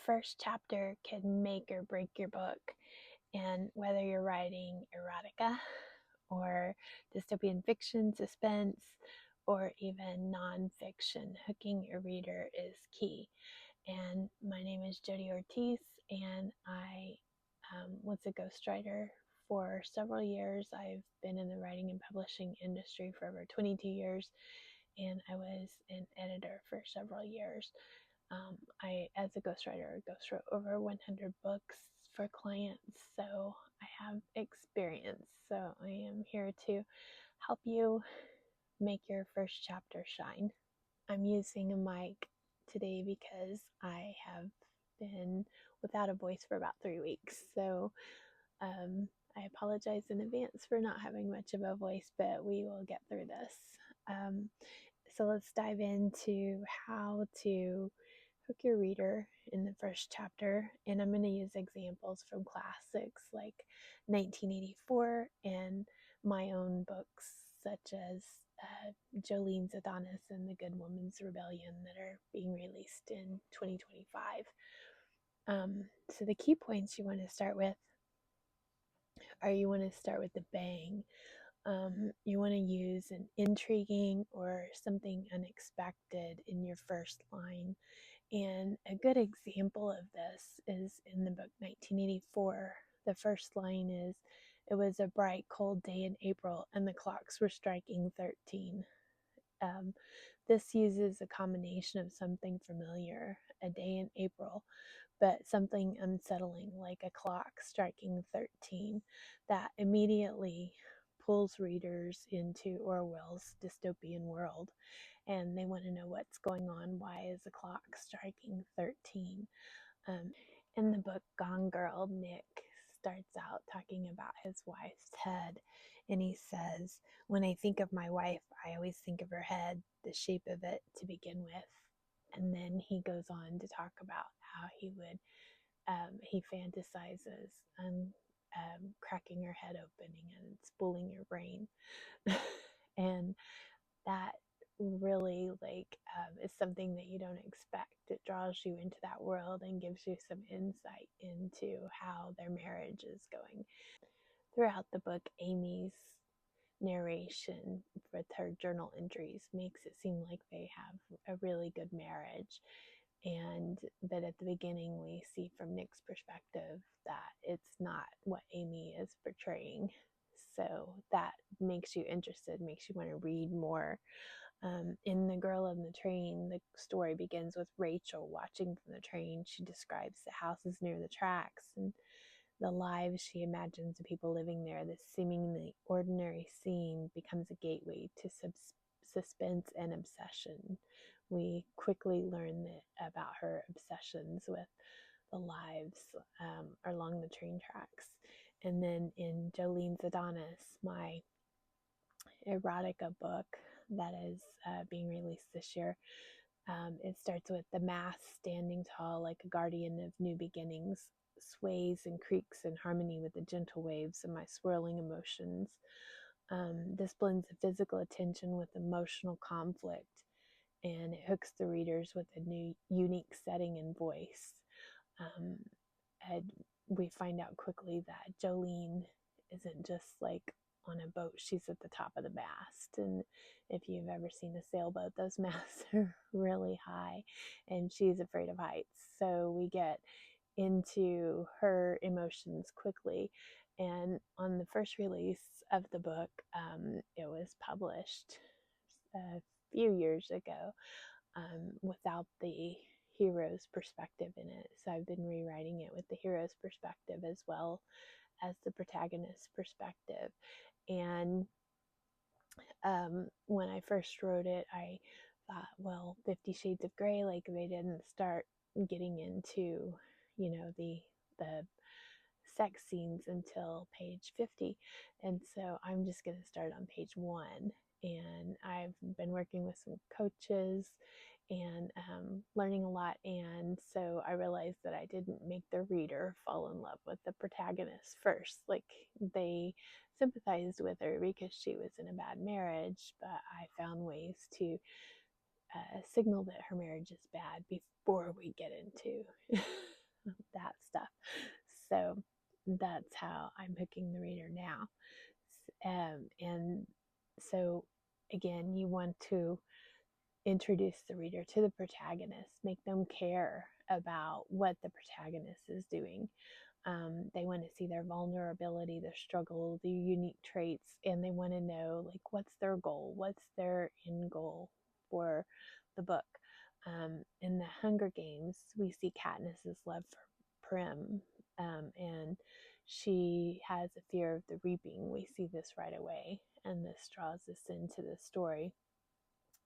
first chapter can make or break your book. And whether you're writing erotica or dystopian fiction, suspense, or even nonfiction, hooking your reader is key. And my name is Jody Ortiz, and I was a ghostwriter for several years. I've been in the writing and publishing industry for over 22 years, and I was an editor for several years. As a ghostwriter, ghostwrote over 100 books for clients, so I have experience. So I am here to help you make your first chapter shine. I'm using a mic today because I have been without a voice for about 3 weeks. So I apologize in advance for not having much of a voice, but we will get through this. So let's dive into how to hook your reader in the first chapter. And I'm going to use examples from classics like 1984 and my own books, such as Jolene's Adonis and The Good Woman's Rebellion, that are being released in 2025. So the key points you want to start with are you want to start with the bang. You want to use an intriguing or something unexpected in your first line. And a good example of this is in the book 1984. The first line is, "It was a bright, cold day in April, and the clocks were striking 13. This uses a combination of something familiar, a day in April, but something unsettling like a clock striking 13 that immediately pulls readers into Orwell's dystopian world, and they want to know what's going on. Why is the clock striking 13? In the book Gone Girl, Nick starts out talking about his wife's head, and he says, "When I think of my wife, I always think of her head, the shape of it to begin with." And then he goes on to talk about how he fantasizes on cracking her head opening and spooling her brain. And that really is something that you don't expect. It draws you into that world and gives you some insight into how their marriage is going. Throughout the book, Amy's narration with her journal entries makes it seem like they have a really good marriage. But at the beginning, we see from Nick's perspective that it's not what Amy is portraying. So that makes you interested, makes you want to read more. In The Girl on the Train, the story begins with Rachel watching from the train. She describes the houses near the tracks and the lives she imagines the people living there. This seemingly ordinary scene becomes a gateway to suspense and obsession. We quickly learn about her obsessions with the lives along the train tracks. And then in Jolene's Adonis, my erotica book that is being released this year, it starts with the mast standing tall like a guardian of new beginnings, sways and creaks in harmony with the gentle waves of my swirling emotions. This blends the physical attention with emotional conflict, and it hooks the readers with a new, unique setting and voice. And we find out quickly that Jolene isn't just like on a boat, she's at the top of the mast. And if you've ever seen a sailboat, those masts are really high, and she's afraid of heights. So we get into her emotions quickly. And on the first release of the book, it was published a few years ago without the hero's perspective in it. So I've been rewriting it with the hero's perspective as well as the protagonist's perspective. And when I first wrote it, I thought, well, 50 Shades of Grey, like they didn't start getting into, the sex scenes until page 50. And so I'm just going to start on page 1. And I've been working with some coaches and learning a lot. And so I realized that I didn't make the reader fall in love with the protagonist first. Like, they sympathized with her because she was in a bad marriage, but I found ways to signal that her marriage is bad before we get into that stuff. So that's how I'm hooking the reader now. And so again, you want to introduce the reader to the protagonist, make them care about what the protagonist is doing. They want to see their vulnerability, their struggle, their unique traits, and they want to know, like, what's their goal, what's their end goal for the book. In the Hunger Games, we see Katniss's love for Prim, and she has a fear of the reaping. We see this right away, and this draws us into the story.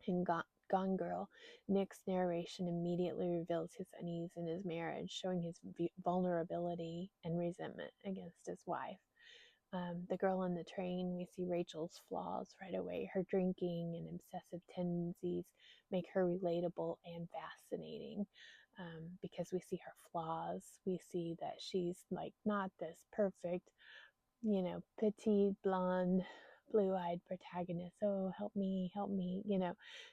In Gone Girl, Nick's narration immediately reveals his unease in his marriage, showing his vulnerability and resentment against his wife. The Girl on the Train, we see Rachel's flaws right away. Her drinking and obsessive tendencies make her relatable and fascinating, because we see her flaws. We see that she's like not this perfect, petite, blonde, blue-eyed protagonist. Oh, help me.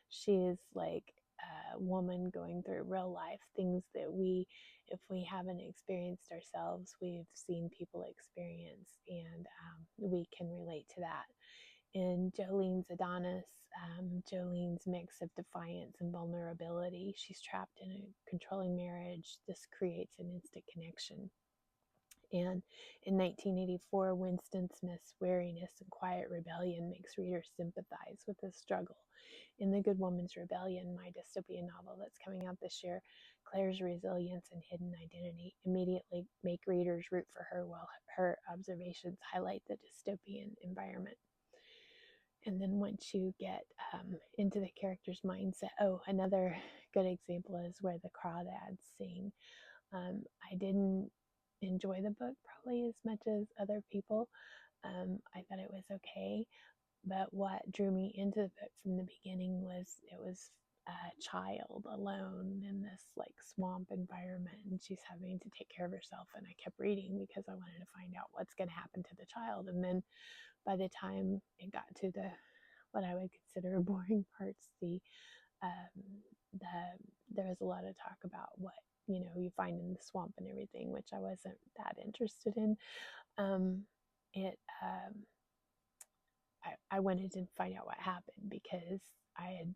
She is like a woman going through real life things that if we haven't experienced ourselves, we've seen people experience, and we can relate to that. In Jolene's Adonis, Jolene's mix of defiance and vulnerability. She's trapped in a controlling marriage. This creates an instant connection. And in 1984, Winston Smith's wariness and quiet rebellion makes readers sympathize with his struggle. In The Good Woman's Rebellion, my dystopian novel that's coming out this year, Claire's resilience and hidden identity immediately make readers root for her, while her observations highlight the dystopian environment. And then once you get into the character's mindset, another good example is where the crawdads sing. I didn't enjoy the book probably as much as other people. I thought it was okay, but what drew me into the book from the beginning was it was a child alone in this like swamp environment, and she's having to take care of herself. And I kept reading because I wanted to find out what's going to happen to the child. And then by the time it got to what I would consider boring parts, there was a lot of talk about what you find in the swamp and everything, which I wasn't that interested in. It I wanted to find out what happened because I had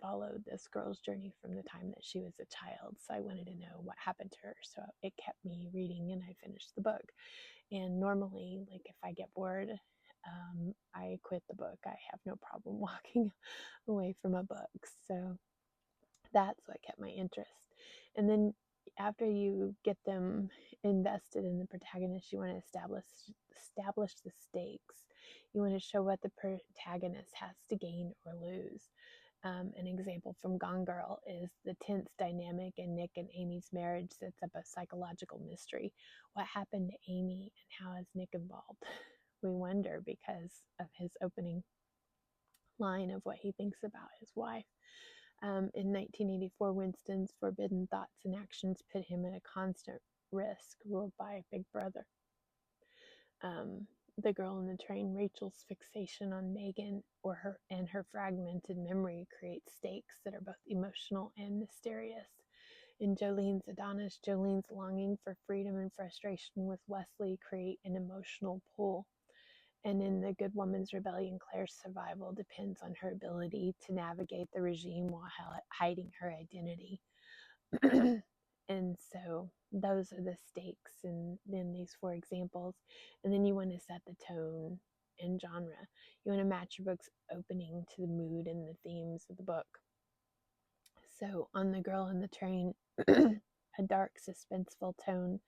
followed this girl's journey from the time that she was a child, so I wanted to know what happened to her. So it kept me reading, and I finished the book. And normally, like if I get bored, I quit the book. I have no problem walking away from a book. So that's what kept my interest. And then after you get them invested in the protagonist, you want to establish the stakes. You want to show what the protagonist has to gain or lose. An example from Gone Girl is the tense dynamic in Nick and Amy's marriage sets up a psychological mystery. What happened to Amy, and how is Nick involved? We wonder because of his opening line of what he thinks about his wife. In 1984, Winston's forbidden thoughts and actions put him at a constant risk, ruled by Big Brother. The Girl on the Train, Rachel's fixation on Megan and her fragmented memory creates stakes that are both emotional and mysterious. In Jolene's Adonis, Jolene's longing for freedom and frustration with Wesley create an emotional pull. And in The Good Woman's Rebellion, Claire's survival depends on her ability to navigate the regime while hiding her identity. And so those are the stakes in these four examples. And then you want to set the tone and genre. You want to match your book's opening to the mood and the themes of the book. So on The Girl on the Train, a dark, suspenseful tone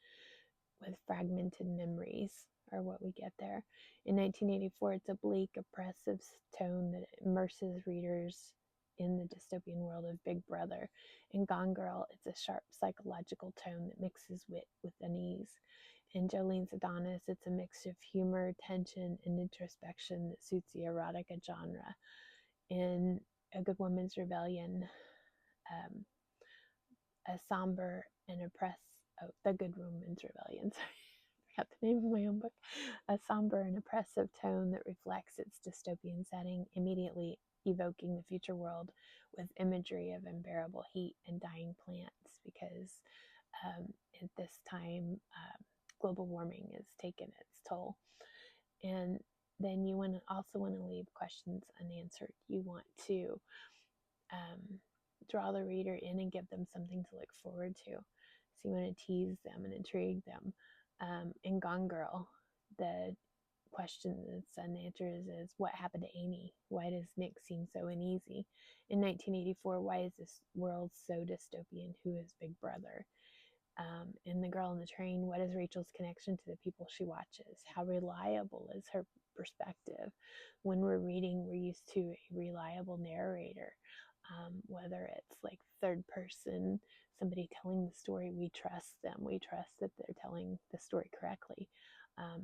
with fragmented memories are what we get there. In 1984, it's a bleak, oppressive tone that immerses readers in the dystopian world of Big Brother. In Gone Girl, it's a sharp psychological tone that mixes wit with unease. In Jolene's Adonis, it's a mix of humor, tension, and introspection that suits the erotica genre. In A Good Woman's Rebellion, a somber and The Good Woman's Rebellion, sorry. I forgot the name of my own book. A somber and oppressive tone that reflects its dystopian setting, immediately evoking the future world with imagery of unbearable heat and dying plants, because at this time, global warming has taken its toll. And then you also want to leave questions unanswered. You want to draw the reader in and give them something to look forward to. So you want to tease them and intrigue them. In Gone Girl, the question that's unanswered is what happened to Amy? Why does Nick seem so uneasy? In 1984, why is this world so dystopian? Who is Big Brother? In The Girl on the Train, what is Rachel's connection to the people she watches? How reliable is her perspective? When we're reading, we're used to a reliable narrator. Whether it's like third person, somebody telling the story, we trust them. We trust that they're telling the story correctly.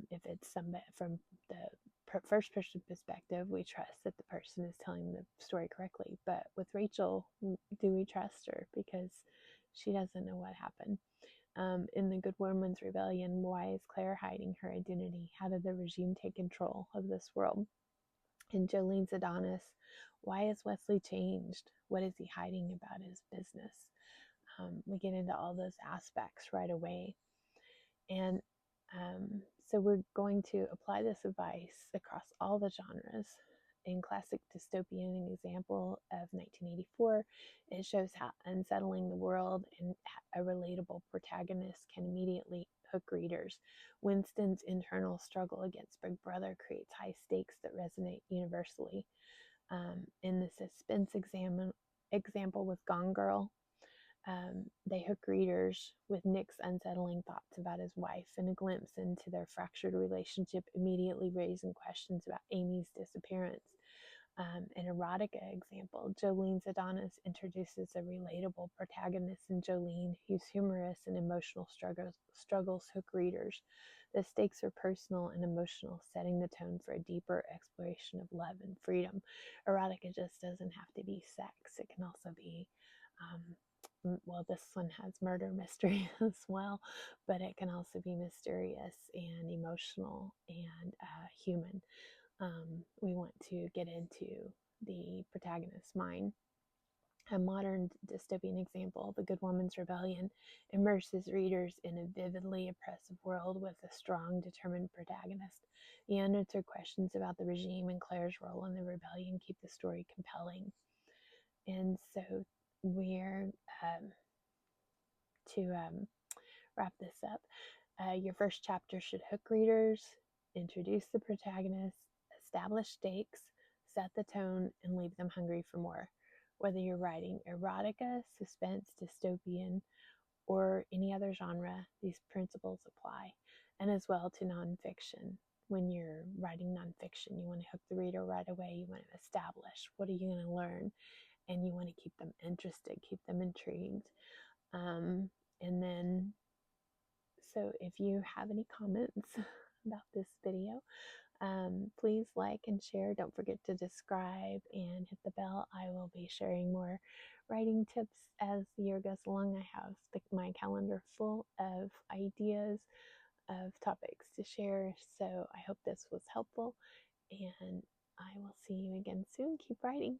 If it's somebody from the first person perspective, we trust that the person is telling the story correctly. But with Rachel, do we trust her? Because she doesn't know what happened. In The Good Woman's Rebellion, why is Claire hiding her identity? How did the regime take control of this world? In Jolene's Adonis, why is Wesley changed? What is he hiding about his business? We get into all those aspects right away. And so we're going to apply this advice across all the genres. In classic dystopian, an example of 1984, it shows how unsettling the world and a relatable protagonist can immediately hook readers. Winston's internal struggle against Big Brother creates high stakes that resonate universally. In the suspense example with Gone Girl, they hook readers with Nick's unsettling thoughts about his wife and a glimpse into their fractured relationship, immediately raising questions about Amy's disappearance. An erotica example, Jolene's Adonis introduces a relatable protagonist in Jolene whose humorous and emotional struggles hook readers. The stakes are personal and emotional, setting the tone for a deeper exploration of love and freedom. Erotica just doesn't have to be sex. It can also be well, this one has murder mystery as well, but it can also be mysterious and emotional and human. We want to get into the protagonist's mind. A modern dystopian example, The Good Woman's Rebellion, immerses readers in a vividly oppressive world with a strong, determined protagonist. The unanswered questions about the regime and Claire's role in the rebellion keep the story compelling. And so we're to wrap this up. Your first chapter should hook readers, introduce the protagonist, establish stakes, set the tone, and leave them hungry for more. Whether you're writing erotica, suspense, dystopian, or any other genre, these principles apply, and as well to nonfiction. When you're writing nonfiction, you want to hook the reader right away. You want to establish what are you going to learn, and you want to keep them interested, keep them intrigued. And then, so if you have any comments about this video, please like and share. Don't forget to subscribe and hit the bell. I will be sharing more writing tips as the year goes along. I have my calendar full of ideas of topics to share. So I hope this was helpful, and I will see you again soon. Keep writing.